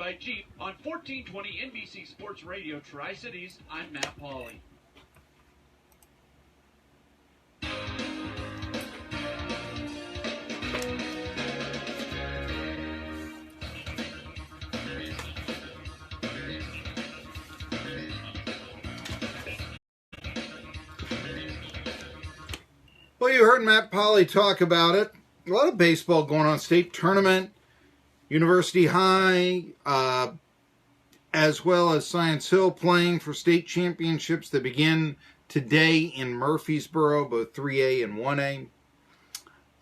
by Jeep on 1420 NBC Sports Radio Tri-Cities. I'm Matt Pauley. Well, you heard Matt Pauley talk about it. A lot of baseball going on. State tournament, University High, as well as Science Hill playing for state championships that begin today in Murfreesboro, both 3A and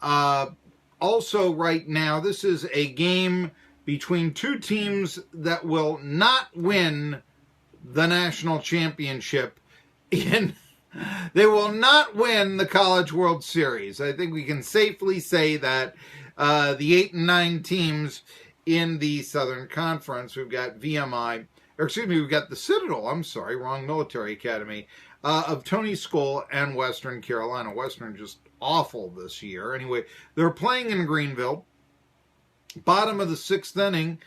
1A. Also right now, this is a game between two teams that will not win the national championship They will not win the College World Series. I think we can safely say that the 8 and 9 teams in the Southern Conference, we've got we've got the Citadel, wrong military academy, of Tony Skoll and Western Carolina. Western just awful this year. Anyway, they're playing in Greenville, bottom of the 6th inning,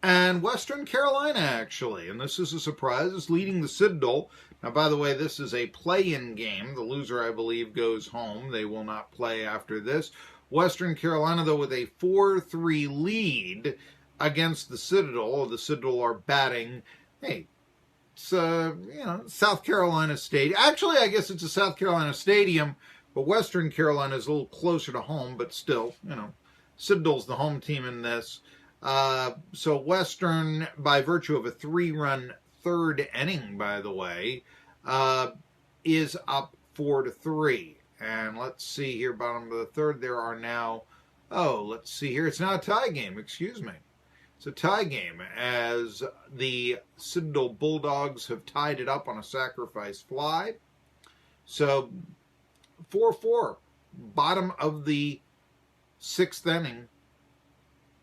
and Western Carolina, actually, and this is a surprise, is leading the Citadel. Now, by the way, this is a play-in game. The loser, I believe, goes home. They will not play after this. Western Carolina, though, with a 4-3 lead against the Citadel. The Citadel are batting. Hey, it's South Carolina Stadium. Actually, I guess it's a South Carolina Stadium, but Western Carolina is a little closer to home, but still, Citadel's the home team in this. So Western, by virtue of a 3-run third inning, by the way, is up 4-3. And let's see here, bottom of the third, there are now, it's now a tie game, excuse me. It's a tie game as the Citadel Bulldogs have tied it up on a sacrifice fly. So 4-4, bottom of the 6th inning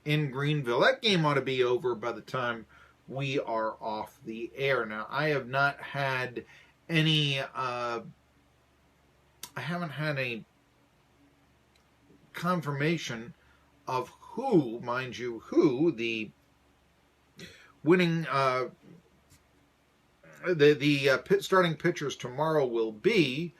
in Greenville. That game ought to be over by the time we are off the air. Now, I have not had any, I haven't had a confirmation of who the winning, starting pitchers tomorrow will be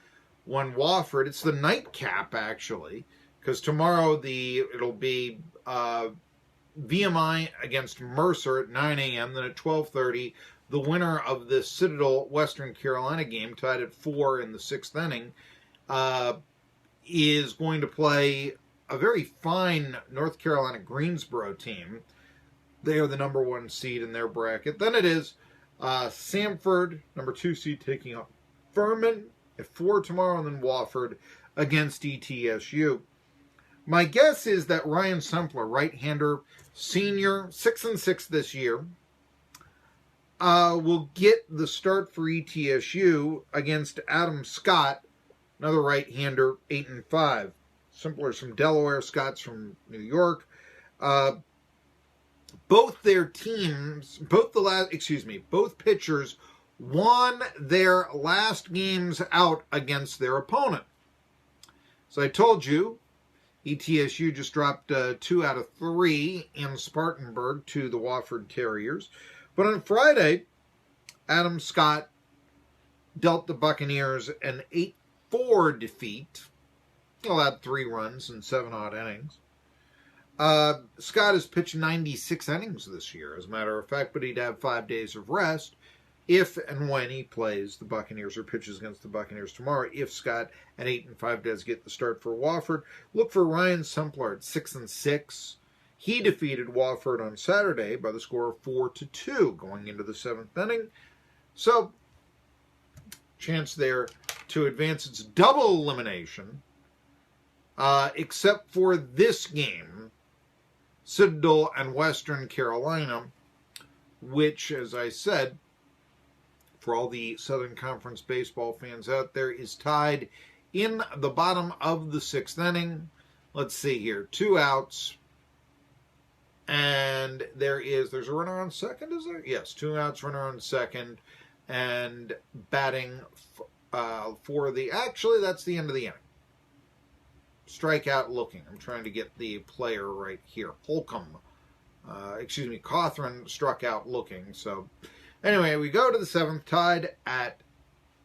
when Wofford, it's the nightcap actually, because tomorrow it'll be, VMI against Mercer at 9 a.m. Then at 12:30, the winner of the Citadel Western Carolina game, tied at 4 in the 6th inning, is going to play a very fine North Carolina Greensboro team. They are the number 1 seed in their bracket. Then it is Samford, number 2 seed, taking on Furman at 4 tomorrow, and then Wofford against ETSU. My guess is that Ryan Sempler, right-hander, senior, 6-6 this year, will get the start for ETSU against Adam Scott, another right-hander, 8-5. Sempler's from Delaware, Scott's from New York. Both pitchers won their last games out against their opponent. So I told you, ETSU just dropped 2 out of 3 in Spartanburg to the Wofford Terriers. But on Friday, Adam Scott dealt the Buccaneers an 8-4 defeat. Allowed 3 runs in 7 odd innings. Scott has pitched 96 innings this year, as a matter of fact, but he'd have 5 days of rest if and when he plays the Buccaneers or pitches against the Buccaneers tomorrow. If Scott at 8-5 does get the start for Wofford, look for Ryan Sempler at 6-6. He defeated Wofford on Saturday by the score of 4-2 going into the 7th inning. So, chance there to advance. Its double elimination, except for this game, Citadel and Western Carolina, which, as I said, for all the Southern Conference baseball fans out there, is tied in the bottom of the 6th inning. Let's see here. 2 outs. And there's a runner on second, is there? Yes, 2 outs, runner on second. And batting actually, that's the end of the inning. Strikeout looking. I'm trying to get the player right here. Holcomb Cawthron struck out looking. So anyway, we go to the 7th, tied at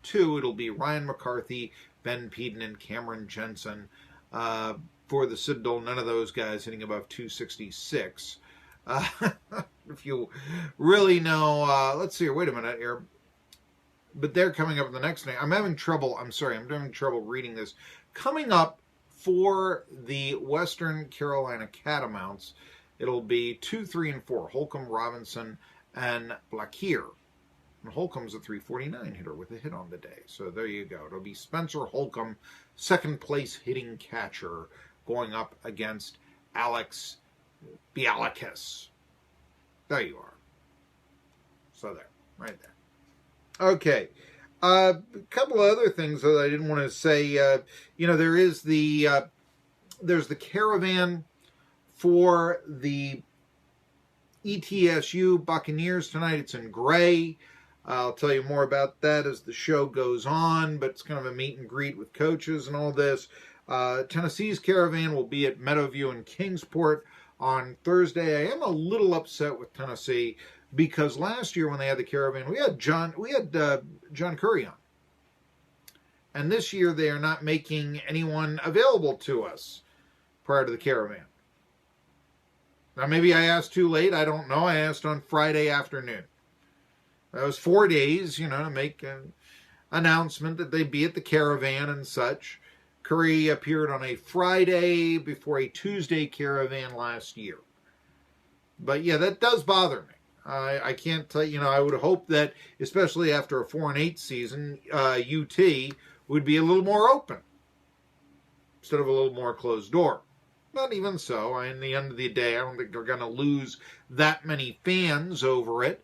2. It'll be Ryan McCarthy, Ben Peden, and Cameron Jensen. For the Citadel, none of those guys hitting above 266. If you really know, let's see here, wait a minute here. But they're coming up in the next name. I'm having trouble reading this. Coming up for the Western Carolina Catamounts, it'll be 2, 3, and 4. Holcomb, Robinson, and Blackheer. And Holcomb's a 349 hitter with a hit on the day. So there you go. It'll be Spencer Holcomb, second place hitting catcher, going up against Alex Bialakis. There you are. So there, right there. Okay. A couple of other things that I didn't want to say. There is there's the caravan for the ETSU Buccaneers tonight. It's in gray. I'll tell you more about that as the show goes on, but it's kind of a meet and greet with coaches and all this. Tennessee's caravan will be at Meadowview and Kingsport on Thursday. I am a little upset with Tennessee because last year when they had the caravan, we had John Curry on. And this year they are not making anyone available to us prior to the caravan. Now maybe I asked too late. I don't know. I asked on Friday afternoon. That was 4 days, to make an announcement that they'd be at the caravan and such. Curry appeared on a Friday before a Tuesday caravan last year. But yeah, that does bother me. I can't tell you, I would hope that, especially after a 4-8 season, UT would be a little more open instead of a little more closed door. Not even so. In the end of the day, I don't think they're going to lose that many fans over it.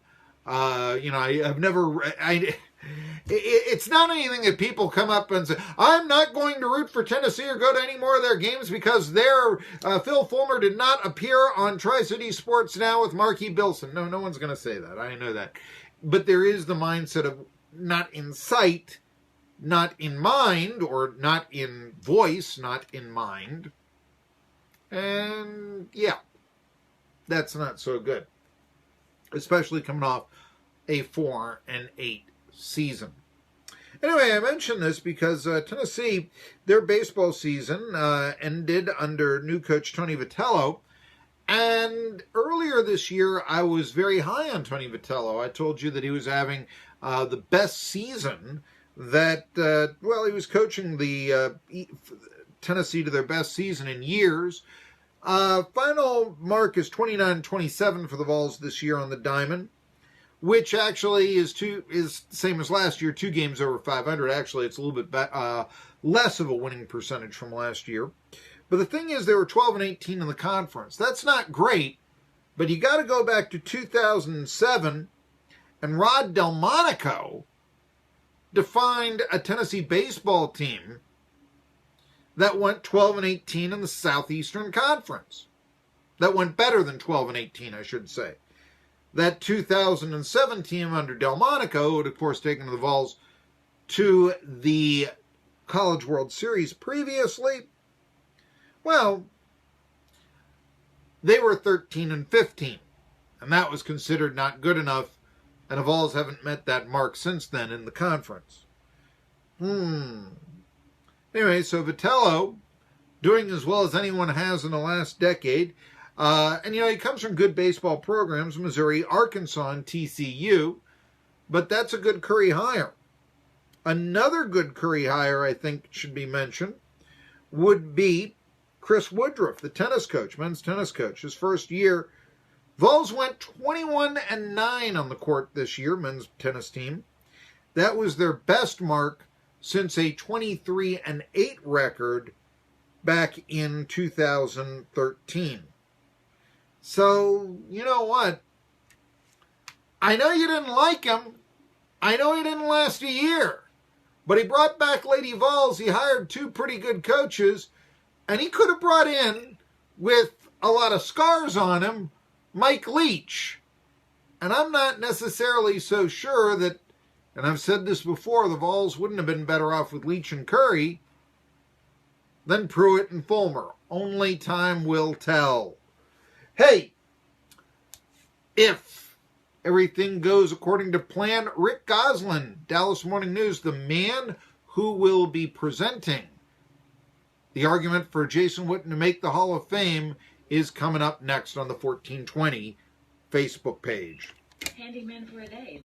It's not anything that people come up and say, I'm not going to root for Tennessee or go to any more of their games because Phil Fulmer did not appear on Tri-City Sports Now with Marky Billson. No one's going to say that. I know that. But there is the mindset of not in sight, not in mind, or not in voice, not in mind. And yeah, that's not so good. Especially coming off a 4-8 season. Anyway, I mention this because Tennessee, their baseball season ended under new coach Tony Vitello. And earlier this year, I was very high on Tony Vitello. I told you that he was having the best season that, he was coaching the Tennessee to their best season in years. Final mark is 29-27 for the Vols this year on the diamond, which actually is the same as last year, 2 games over 500. Actually, it's a little bit less of a winning percentage from last year. But the thing is, they were 12-18 in the conference. That's not great, but you got to go back to 2007, and Rod Delmonico defined a Tennessee baseball team that went 12-18 in the Southeastern Conference. That went better than 12-18, I should say. That 2007 team under Delmonico had, of course, taken the Vols to the College World Series previously. Well, they were 13-15, and that was considered not good enough, and the Vols haven't met that mark since then in the conference. Anyway, so Vitello, doing as well as anyone has in the last decade, and he comes from good baseball programs, Missouri, Arkansas, and TCU, but that's a good Curry hire. Another good Curry hire, I think, should be mentioned, would be Chris Woodruff, the tennis coach, men's tennis coach. His first year, Vols went 21-9 on the court this year, men's tennis team. That was their best mark since a 23-8 record back in 2013. So, you know what? I know you didn't like him. I know he didn't last a year. But he brought back Lady Vols. He hired 2 pretty good coaches. And he could have brought in, with a lot of scars on him, Mike Leach. And I'm not necessarily so sure that, and I've said this before, the Vols wouldn't have been better off with Leach and Curry than Pruitt and Fulmer. Only time will tell. Hey, If everything goes according to plan, Rick Goslin, Dallas Morning News, the man who will be presenting the argument for Jason Witten to make the Hall of Fame, is coming up next on the 1420 Facebook page. Handyman for a day.